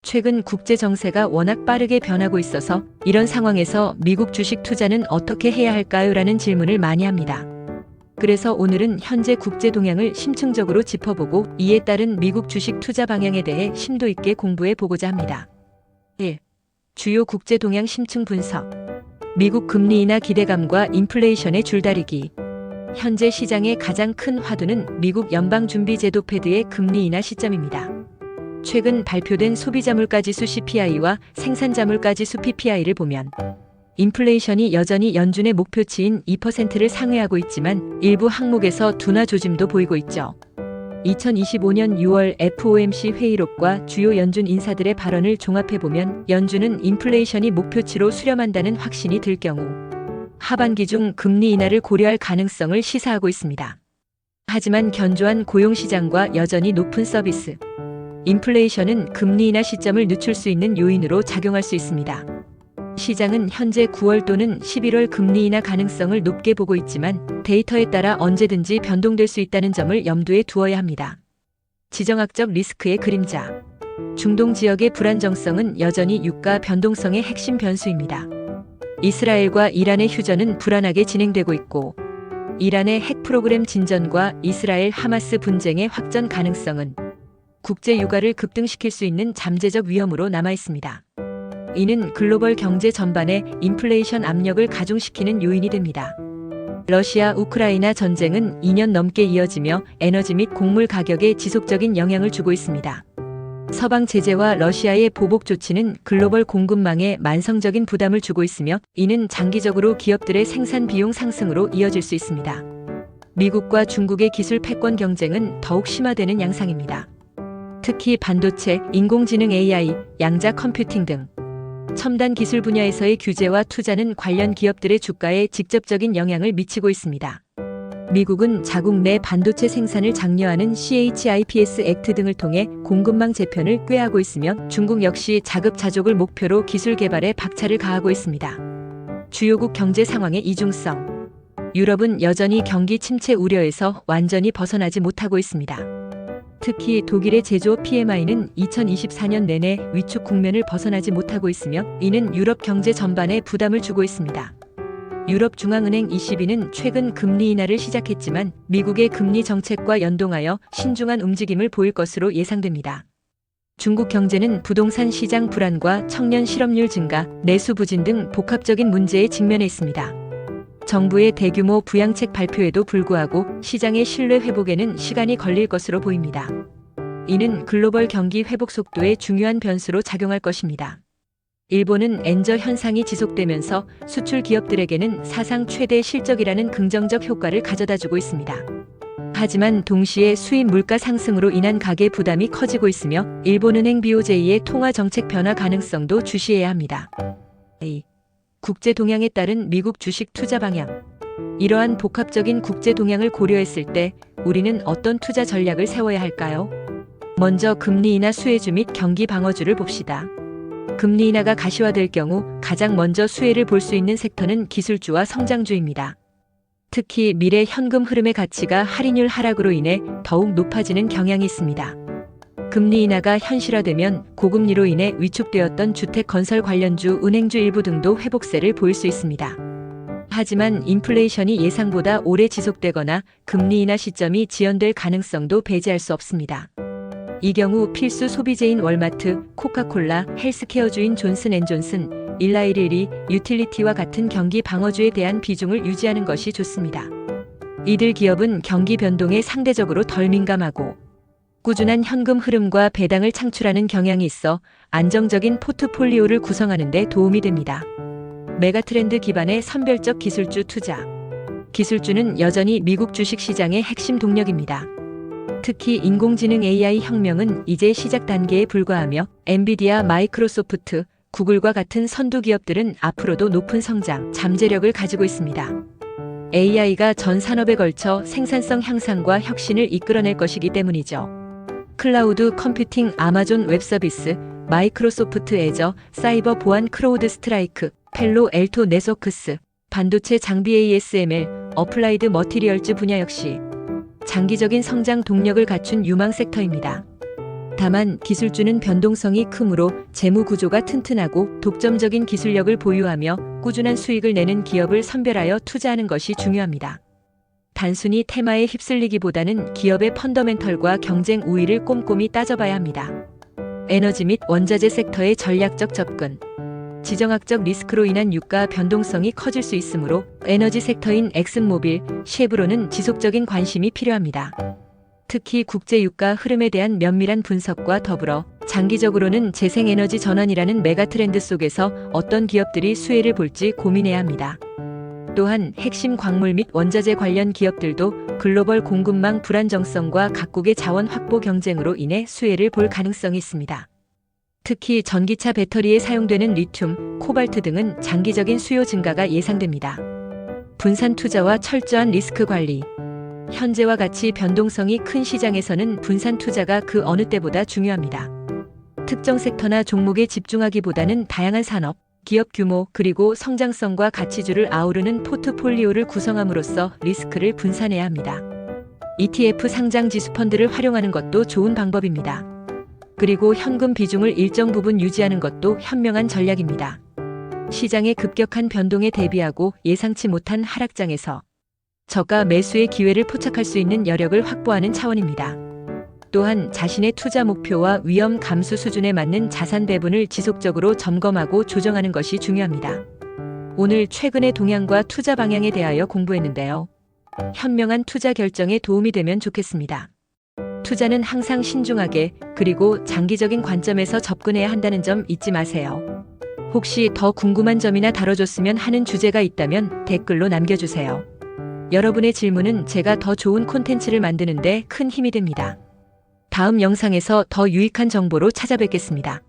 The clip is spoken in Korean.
최근 국제 정세가 워낙 빠르게 변하고 있어서 이런 상황에서 미국 주식 투자는 어떻게 해야 할까요? 라는 질문을 많이 합니다. 그래서 오늘은 현재 국제 동향을 심층적으로 짚어보고 이에 따른 미국 주식 투자 방향에 대해 심도 있게 공부해 보고자 합니다. 1. 주요 국제 동향 심층 분석. 미국 금리 인하 기대감과 인플레이션의 줄다리기. 현재 시장의 가장 큰 화두는 미국 연방준비제도 패드의 금리 인하 시점입니다. 최근 발표된 소비자물가지수 CPI와 생산자물가지수 PPI를 보면 인플레이션이 여전히 연준의 목표치인 2%를 상회하고 있지만 일부 항목에서 둔화 조짐도 보이고 있죠. 2025년 6월 FOMC 회의록과 주요 연준 인사들의 발언을 종합해보면 연준은 인플레이션이 목표치로 수렴한다는 확신이 들 경우 하반기 중 금리 인하를 고려할 가능성을 시사하고 있습니다. 하지만 견조한 고용시장과 여전히 높은 서비스, 인플레이션은 금리 인하 시점을 늦출 수 있는 요인으로 작용할 수 있습니다. 시장은 현재 9월 또는 11월 금리 인하 가능성을 높게 보고 있지만 데이터에 따라 언제든지 변동될 수 있다는 점을 염두에 두어야 합니다. 지정학적 리스크의 그림자. 중동 지역의 불안정성은 여전히 유가 변동성의 핵심 변수입니다. 이스라엘과 이란의 휴전은 불안하게 진행되고 있고 이란의 핵 프로그램 진전과 이스라엘 하마스 분쟁의 확전 가능성은 국제 유가를 급등시킬 수 있는 잠재적 위험으로 남아 있습니다. 이는 글로벌 경제 전반에 인플레이션 압력을 가중시키는 요인이 됩니다. 러시아 우크라이나 전쟁은 2년 넘게 이어지며 에너지 및 곡물 가격에 지속적인 영향을 주고 있습니다. 서방 제재와 러시아의 보복 조치는 글로벌 공급망에 만성적인 부담을 주고 있으며 이는 장기적으로 기업들의 생산 비용 상승으로 이어질 수 있습니다. 미국과 중국의 기술 패권 경쟁은 더욱 심화되는 양상입니다. 특히 반도체, 인공지능 AI, 양자 컴퓨팅 등 첨단 기술 분야에서의 규제와 투자는 관련 기업들의 주가에 직접적인 영향을 미치고 있습니다. 미국은 자국 내 반도체 생산을 장려하는 CHIPS 액트 등을 통해 공급망 재편을 꾀하고 있으며 중국 역시 자급자족을 목표로 기술 개발에 박차를 가하고 있습니다. 주요국 경제 상황의 이중성. 유럽은 여전히 경기 침체 우려에서 완전히 벗어나지 못하고 있습니다. 특히 독일의 제조업 PMI는 2024년 내내 위축 국면을 벗어나지 못하고 있으며 이는 유럽 경제 전반에 부담을 주고 있습니다. 유럽중앙은행 ECB는 최근 금리 인하를 시작했지만 미국의 금리 정책과 연동하여 신중한 움직임을 보일 것으로 예상됩니다. 중국 경제는 부동산 시장 불안과 청년 실업률 증가, 내수 부진 등 복합적인 문제에 직면해 있습니다. 정부의 대규모 부양책 발표에도 불구하고 시장의 신뢰 회복에는 시간이 걸릴 것으로 보입니다. 이는 글로벌 경기 회복 속도에 중요한 변수로 작용할 것입니다. 일본은 엔저 현상이 지속되면서 수출 기업들에게는 사상 최대 실적이라는 긍정적 효과를 가져다주고 있습니다. 하지만 동시에 수입 물가 상승으로 인한 가계 부담이 커지고 있으며 일본은행 BOJ의 통화 정책 변화 가능성도 주시해야 합니다. 국제 동향에 따른 미국 주식 투자 방향. 이러한 복합적인 국제 동향을 고려했을 때 우리는 어떤 투자 전략을 세워야 할까요? 먼저 금리 인하 수혜주 및 경기 방어주를 봅시다. 금리 인하가 가시화될 경우 가장 먼저 수혜를 볼 수 있는 섹터는 기술주와 성장주입니다. 특히 미래 현금 흐름의 가치가 할인율 하락으로 인해 더욱 높아지는 경향이 있습니다. 금리 인하가 현실화되면 고금리로 인해 위축되었던 주택 건설 관련주, 은행주 일부 등도 회복세를 보일 수 있습니다. 하지만 인플레이션이 예상보다 오래 지속되거나 금리 인하 시점이 지연될 가능성도 배제할 수 없습니다. 이 경우 필수 소비재인 월마트, 코카콜라, 헬스케어주인 존슨앤존슨, 일라이릴이, 유틸리티와 같은 경기 방어주에 대한 비중을 유지하는 것이 좋습니다. 이들 기업은 경기 변동에 상대적으로 덜 민감하고 꾸준한 현금 흐름과 배당을 창출하는 경향이 있어 안정적인 포트폴리오를 구성하는 데 도움이 됩니다. 메가트렌드 기반의 선별적 기술주 투자. 기술주는 여전히 미국 주식 시장의 핵심 동력입니다. 특히 인공지능 AI 혁명은 이제 시작 단계에 불과하며 엔비디아, 마이크로소프트, 구글과 같은 선두 기업들은 앞으로도 높은 성장, 잠재력을 가지고 있습니다. AI가 전 산업에 걸쳐 생산성 향상과 혁신을 이끌어낼 것이기 때문이죠. 클라우드 컴퓨팅 아마존 웹서비스, 마이크로소프트 애저, 사이버 보안 크로우드 스트라이크, 펠로 엘토 네트워크스, 반도체 장비 ASML, 어플라이드 머티리얼즈 분야 역시 장기적인 성장 동력을 갖춘 유망 섹터입니다. 다만 기술주는 변동성이 크므로 재무 구조가 튼튼하고 독점적인 기술력을 보유하며 꾸준한 수익을 내는 기업을 선별하여 투자하는 것이 중요합니다. 단순히 테마에 휩쓸리기보다는 기업의 펀더멘털과 경쟁 우위를 꼼꼼히 따져봐야 합니다. 에너지 및 원자재 섹터의 전략적 접근. 지정학적 리스크로 인한 유가 변동성이 커질 수 있으므로 에너지 섹터인 엑슨모빌, 쉐브론은 지속적인 관심이 필요합니다. 특히 국제 유가 흐름에 대한 면밀한 분석과 더불어 장기적으로는 재생에너지 전환이라는 메가트렌드 속에서 어떤 기업들이 수혜를 볼지 고민해야 합니다. 또한 핵심 광물 및 원자재 관련 기업들도 글로벌 공급망 불안정성과 각국의 자원 확보 경쟁으로 인해 수혜를 볼 가능성이 있습니다. 특히 전기차 배터리에 사용되는 리튬, 코발트 등은 장기적인 수요 증가가 예상됩니다. 분산 투자와 철저한 리스크 관리. 현재와 같이 변동성이 큰 시장에서는 분산 투자가 그 어느 때보다 중요합니다. 특정 섹터나 종목에 집중하기보다는 다양한 산업, 기업 규모 그리고 성장성과 가치주를 아우르는 포트폴리오를 구성함으로써 리스크를 분산해야 합니다. ETF 상장 지수 펀드를 활용하는 것도 좋은 방법입니다. 그리고 현금 비중을 일정 부분 유지하는 것도 현명한 전략입니다. 시장의 급격한 변동에 대비하고 예상치 못한 하락장에서 저가 매수의 기회를 포착할 수 있는 여력을 확보하는 차원입니다. 또한 자신의 투자 목표와 위험 감수 수준에 맞는 자산 배분을 지속적으로 점검하고 조정하는 것이 중요합니다. 오늘 최근의 동향과 투자 방향에 대하여 공부했는데요. 현명한 투자 결정에 도움이 되면 좋겠습니다. 투자는 항상 신중하게 그리고 장기적인 관점에서 접근해야 한다는 점 잊지 마세요. 혹시 더 궁금한 점이나 다뤄줬으면 하는 주제가 있다면 댓글로 남겨주세요. 여러분의 질문은 제가 더 좋은 콘텐츠를 만드는 데 큰 힘이 됩니다. 다음 영상에서 더 유익한 정보로 찾아뵙겠습니다.